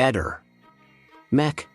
Eder. Mech.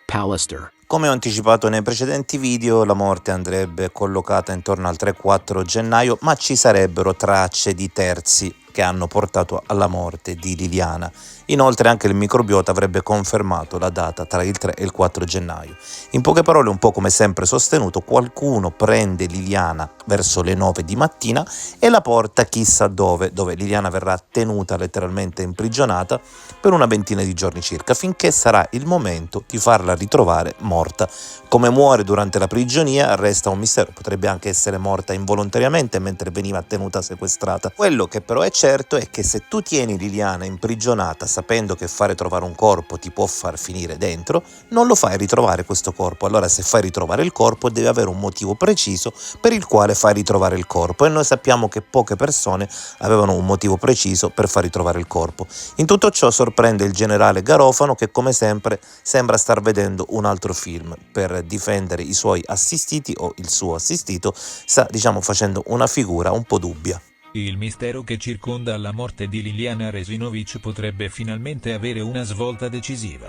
Pallister. Come ho anticipato nei precedenti video, la morte andrebbe collocata intorno al 3-4 gennaio, ma ci sarebbero tracce di terzi che hanno portato alla morte di Liliana. Inoltre anche il microbiota avrebbe confermato la data tra il 3 e il 4 gennaio. In poche parole, un po' come sempre sostenuto, qualcuno prende Liliana verso le 9 di mattina e la porta chissà dove Liliana verrà tenuta letteralmente imprigionata per una ventina di giorni circa, finché sarà il momento di farla ritrovare morta. Come muore durante la prigionia resta un mistero, potrebbe anche essere morta involontariamente mentre veniva tenuta sequestrata. Quello che però è certo è che se tu tieni Liliana imprigionata sapendo che fare trovare un corpo ti può far finire dentro, non lo fai ritrovare questo corpo. Allora se fai ritrovare il corpo deve avere un motivo preciso per il quale fai ritrovare il corpo, e noi sappiamo che poche persone avevano un motivo preciso per far ritrovare il corpo. In tutto ciò sorprende il generale Garofano, che come sempre sembra star vedendo un altro film per difendere i suoi assistiti, o il suo assistito sta facendo una figura un po' dubbia. Il mistero che circonda la morte di Liliana Resinovic potrebbe finalmente avere una svolta decisiva.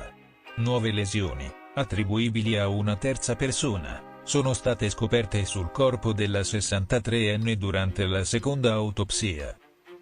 Nuove lesioni, attribuibili a una terza persona, sono state scoperte sul corpo della 63enne durante la seconda autopsia,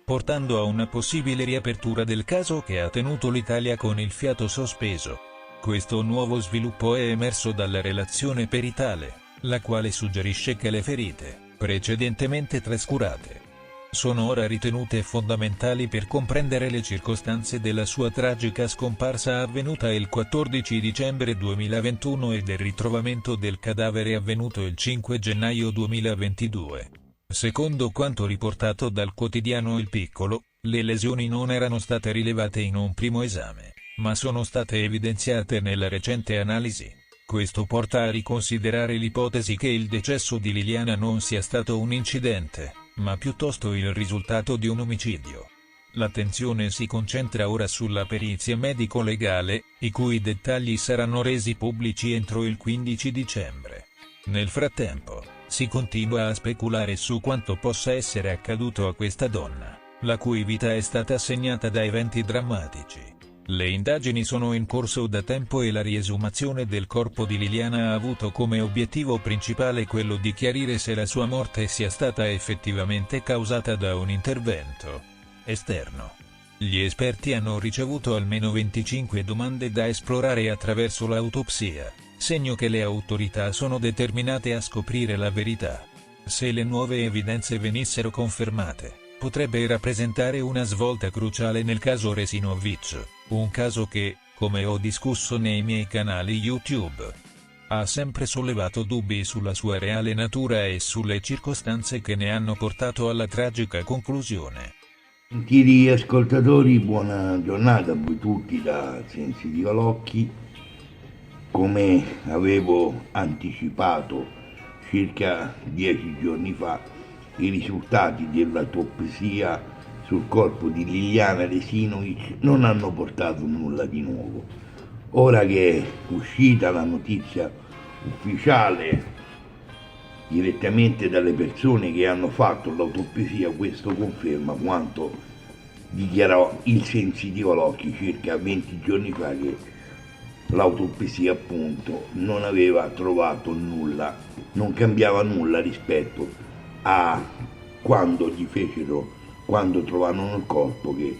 portando a una possibile riapertura del caso che ha tenuto l'Italia con il fiato sospeso. Questo nuovo sviluppo è emerso dalla relazione peritale, la quale suggerisce che le ferite, precedentemente trascurate, sono ora ritenute fondamentali per comprendere le circostanze della sua tragica scomparsa avvenuta il 14 dicembre 2021 e del ritrovamento del cadavere avvenuto il 5 gennaio 2022. Secondo quanto riportato dal quotidiano Il Piccolo, le lesioni non erano state rilevate in un primo esame, ma sono state evidenziate nella recente analisi. Questo porta a riconsiderare l'ipotesi che il decesso di Liliana non sia stato un incidente, ma piuttosto il risultato di un omicidio. L'attenzione si concentra ora sulla perizia medico-legale, i cui dettagli saranno resi pubblici entro il 15 dicembre. Nel frattempo, si continua a speculare su quanto possa essere accaduto a questa donna, la cui vita è stata segnata da eventi drammatici. Le indagini sono in corso da tempo e la riesumazione del corpo di Liliana ha avuto come obiettivo principale quello di chiarire se la sua morte sia stata effettivamente causata da un intervento esterno. Gli esperti hanno ricevuto almeno 25 domande da esplorare attraverso l'autopsia, segno che le autorità sono determinate a scoprire la verità. Se le nuove evidenze venissero confermate, potrebbe rappresentare una svolta cruciale nel caso Resinovic, un caso che, come ho discusso nei miei canali YouTube, ha sempre sollevato dubbi sulla sua reale natura e sulle circostanze che ne hanno portato alla tragica conclusione. Gentili ascoltatori, buona giornata a voi tutti da Sensi Valocchi. Come avevo anticipato circa 10 giorni fa, i risultati dell'autopsia sul corpo di Liliana Resinovic non hanno portato nulla di nuovo. Ora che è uscita la notizia ufficiale direttamente dalle persone che hanno fatto l'autopsia, questo conferma quanto dichiarò il Sensitivo Locchi circa 20 giorni fa, che l'autopsia appunto non aveva trovato nulla, non cambiava nulla rispetto a quando trovarono il corpo, che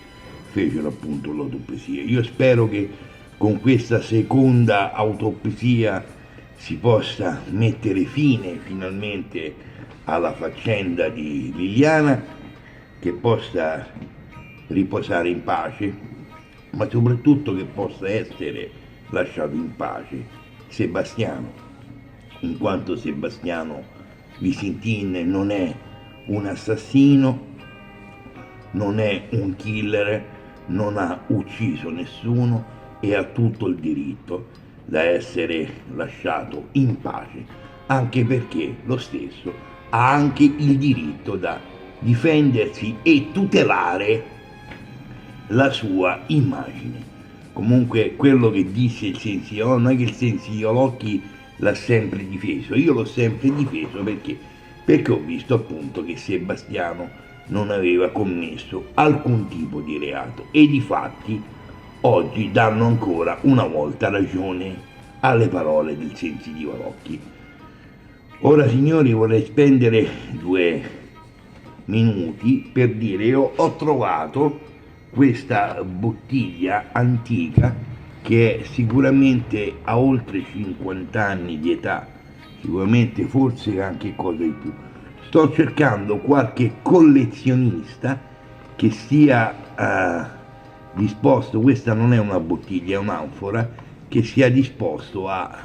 fecero appunto l'autopsia. Io spero che con questa seconda autopsia si possa mettere fine finalmente alla faccenda di Liliana, che possa riposare in pace, ma soprattutto che possa essere lasciato in pace Sebastiano, in quanto Sebastiano Visintin non è un assassino, non è un killer, non ha ucciso nessuno e ha tutto il diritto da essere lasciato in pace, anche perché lo stesso ha anche il diritto da difendersi e tutelare la sua immagine. Comunque quello che disse il Sensio, non è che il Sensio Locchi l'ha sempre difeso, io l'ho sempre difeso perché ho visto appunto che Sebastiano non aveva commesso alcun tipo di reato, e difatti oggi danno ancora una volta ragione alle parole del sensitivo Rocchi. Ora signori vorrei spendere 2 minuti per dire io ho trovato questa bottiglia antica che è sicuramente ha oltre 50 anni di età, sicuramente forse anche cosa di più. Sto cercando qualche collezionista che sia disposto, questa non è una bottiglia, è un'anfora, che sia disposto a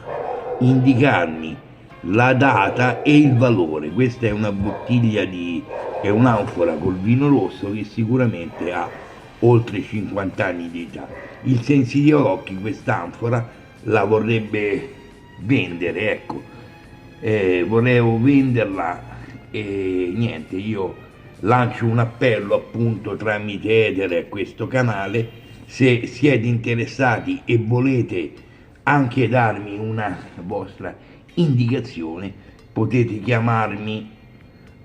indicarmi la data e il valore. Questa è una bottiglia è un'anfora col vino rosso che sicuramente ha oltre 50 anni di età. Il sensitivo Rocchi quest'anfora la vorrebbe vendere, ecco, volevo venderla e niente, io lancio un appello appunto tramite Etere a questo canale, se siete interessati e volete anche darmi una vostra indicazione potete chiamarmi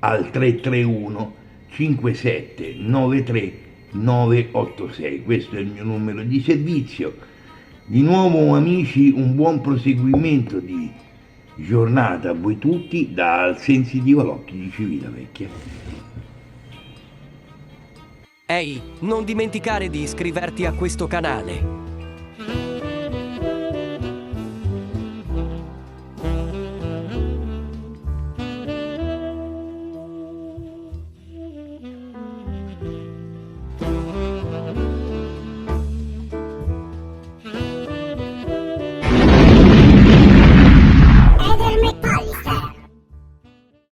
al 331 5793 986, questo è il mio numero di servizio. Di nuovo amici, un buon proseguimento di giornata a voi tutti dal sensitivo Rocchi di Civitavecchia. Ehi, non dimenticare di iscriverti a questo canale.